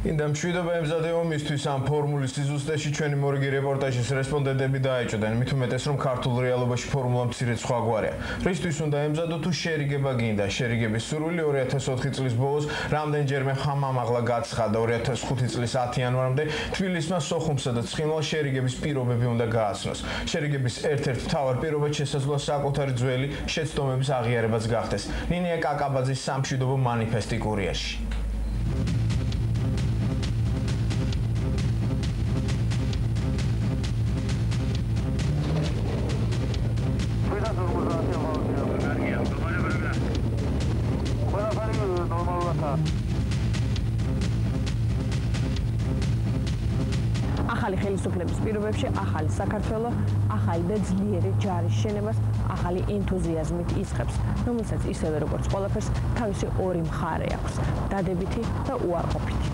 Inda mშვიდობა ემზადე ომისთვის ამ ფორმულის სიზუსტეში ჩვენი მორიგი რეპორტაჟის რესპონდენტები დაეჭვდნენ. მით უმეტეს რომ ქართულ რეალობაში ფორმულა მცირედ სხვაგვარია. რისთვის უნდა ემზადო თუ შერიგება გინდა? შერიგების სურვილი 2004 წლის ბოლოს რამდენჯერმე ხამამაღლა გაცხადა. 2005 წლის 10 იანვარამდე თბილისმა სოხუმსა და ცხინვალს შერიგების პირობები უნდა გააცნოს. შერიგების ერთ-ერთ მთავარ პირობად შესაძლოა საკუთარი ძველი შეცდომების აღიარებაც გახდეს. ნინია კაკაბაძის სამშვიდობო მანიფესტი გურიაში. ახალი ხელისუფლების პირობებში ახალი საქართველო, ახალი და ძლიერი ჯარის შენებას, ახალი ენთუზიაზმით ისხებს, რომელსაც ისევე როგორც ყველაფერს თავისი ორი მხარე აქვს, დადებითი და უარყოფითი.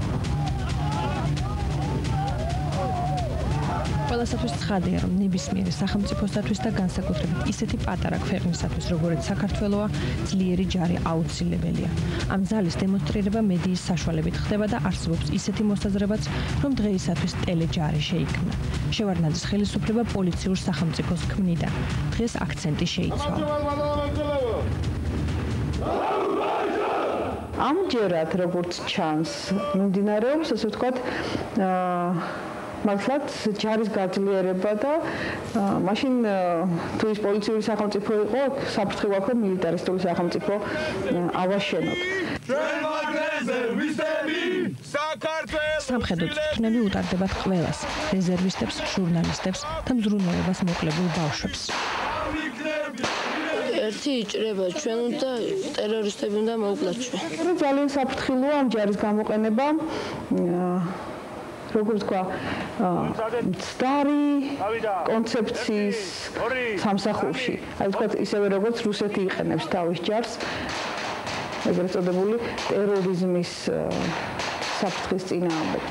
ყველასათვის ცხადია, რომ ნებისმიერი სახელმწიფოსათვის და განსაკუთრებით ისეთი პატარა ქვეყნისათვის, როგორც საქართველოა, ძლიერი ჯარი აუცილებელია. ამ ძალის დემონსტრირება მედიის საშუალებით ხდება და არსებობს ისეთი მოსაზრებაც, რომ დღეისათვის ტელეჯარი შეიქმნა. შევარდნაძის ხელისუფლება პოლიციურ სახელმწიფოს ქმნიდა. დღეს აქცენტი შეიცვალა. ამჯერად, როგორც ჩანს, მიმდინარეობს, ასე ვთქვათ, მართლაც ჯარის გაძლიერება და მაშინ თუ ის პოლიციური სახელმწიფო იყო, საფრთხე აქვს მილიტარისტული სახელმწიფო ავაშენოთ. სამხედრო წვრთნები უტარდებათ ყველას, რეზერვისტებს, ჟურნალისტებს და მზრუნველობას მოკლებულ ბავშვებს. ერთი იჭრება ჩვენ და ტერორისტები უნდა მოუკლათ ჩვენ. ძალიან საფრთხილოა ამ ჯარის გამოყენება. როგორც თქვა, მცდარი კონცეფციის სამსახურში. აი ვთქვათ, ისევე როგორც რუსეთი იყენებს თავის ჯარს, ეგრეთ წოდებული ტერორიზმის საფრთხის წინააღმდეგ.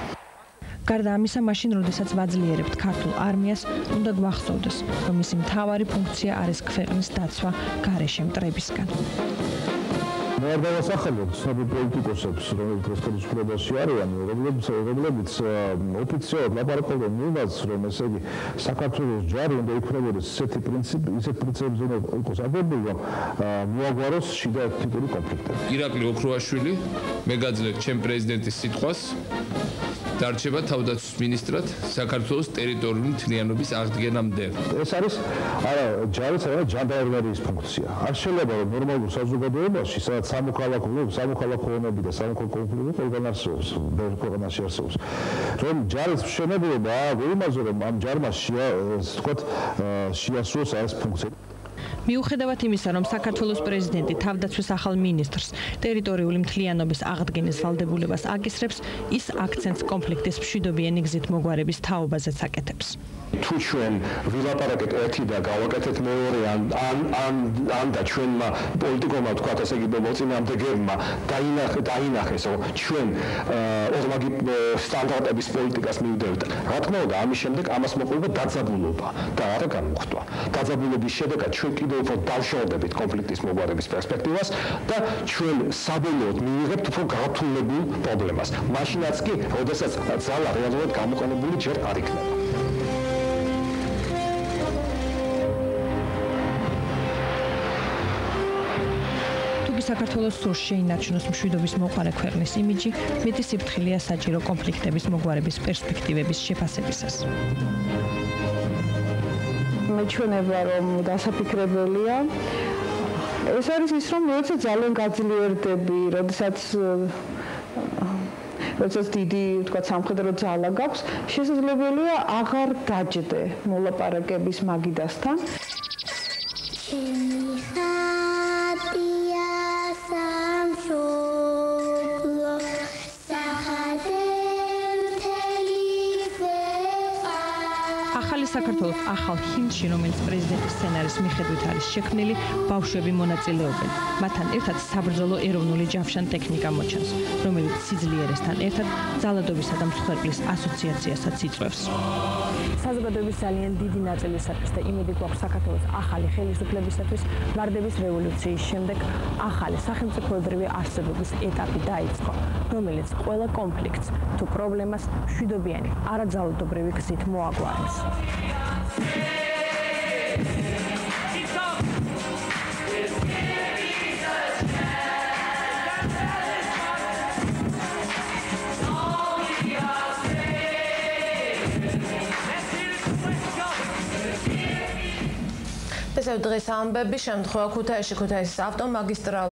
გარდა ამისა, მაშინ, როდესაც ვაძლიერებთ ქართულ არმიას, უნდა გვახსოვდეს, რომ მისი მთავარი ფუნქცია არის ქვეყნის დაცვა გარეშე მტრებისგან. მე არ დავასახელებ ცნობილ პოლიტიკოსებს, რომლებიც ხელისუფლებაში არიან, რომლებიც ოფიციალურად ლაპარაკობენ იმას, რომ ესე იგი საქართველოს ჯარი უნდა იქნებოდეს ისეთ პრინციპებზე უნდა იყოს აგებული, რომ მოაგვაროს შიდა ეთნიკური კონფლიქტები. ირაკლი ოქროაშვილი, მე გაძლევ ჩემ პრეზიდენტის სიტყვას, დარჩება თავდაცვის ministrat საქართველოს ტერიტორიული მთლიანობის აღდგენამდე. ეს არის არა ჯარის, არა ჯანდარმერიის ფუნქცია. არ შეიძლება რომ ნორმალურ საზოგადოებაში, სადაც სამოქალაქო ომები და სამოქალაქო კონფლიქტები ყველგან არსებობს, ბევრ ქვეყანაში არსებობს. რომ ჯარის მშენებლობა იმაზე, რომ ამ ჯარმა შეასრულოს ეს ფუნქცია. მიუხედავად იმისა, რომ საქართველოს პრეზიდენტი თავდაცვის ახალ მინისტრს ტერიტორიული მთლიანობის აღდგენის ვალდებულებას აკისრებს, ის აქცენტს კონფლიქტის მშვიდობიანი გზით მოგვარების თაობაზეც აკეთებს. თუ ჩვენ ვილაპარაკეთ ერთი და გავაკეთეთ მეორე ან და ჩვენმა პოლიტიკოსმა თქვათ, ესე იგი მოწინააღმდეგეებმა დაინახეს, რომ ჩვენ ორმაგი სტანდარტების პოლიტიკას მივდევთ. რა თქმა უნდა, ამის შემდეგ ამას მოყვება დაძაბულობა და არა გამოხტვა. დაძაბულობის შედეგად ჩვენ კიდევ უფრო დავშორდებით კონფლიქტის მოგვარების პერსპექტივას და ჩვენ საბოლოოდ მივიღებთ უფრო გართულებულ პრობლემას. მაშინაც კი, როდესაც ძალა რეალურად გამოყენებული ჯერ არ იქნება. საქართველოს სურს შეინარჩუნოს მშვიდობის მოყარე ქვეყნის იმიჯი, მეტი სიფრთხილეა საჭირო კონფლიქტების მოგვარების პერსპექტივების შეფასებისას. მეჩვენება, რომ დასაფიქრებელია, ეს არის ის, რომ როდესაც ძალიან გაძლიერდები, როდესაც დიდი, ვთქვათ, სამხედრო ძალა გაქვს, შესაძლებელია აღარ დაჯდე მოლაპარაკების მაგიდასთან. საქართველოს ახალ ჰიმნში, რომელიც პრეზიდენტის სცენარის მიხედვით არის შექმნილი, ბავშვები მონაწილეობენ. მათთან ერთად საბრძოლო ეროვნული ჯავშან ტექნიკა მოჩანს, რომელიც სიძლიერესთან ერთად ძალადობისა და მსხვერპლის ასოციაციასაც იწვევს. საზოგადოების ძალიან დიდი ნაწილისათვის და იმედი გვაქვს საქართველოს ახალი ხელისუფლებისათვის ვარდების რევოლუციის შემდეგ ახალი სახელმწიფოებრივი არსებობის ეტაპი დაიწყო, რომელიც ყველა კონფლიქტს თუ პრობლემას მშვიდობიანი არაძალადობრივი გზით მოაგვარებს. დღეს ამბები შემთხვევა ქუთაისში ქუთაისის ავტომაგისტრალ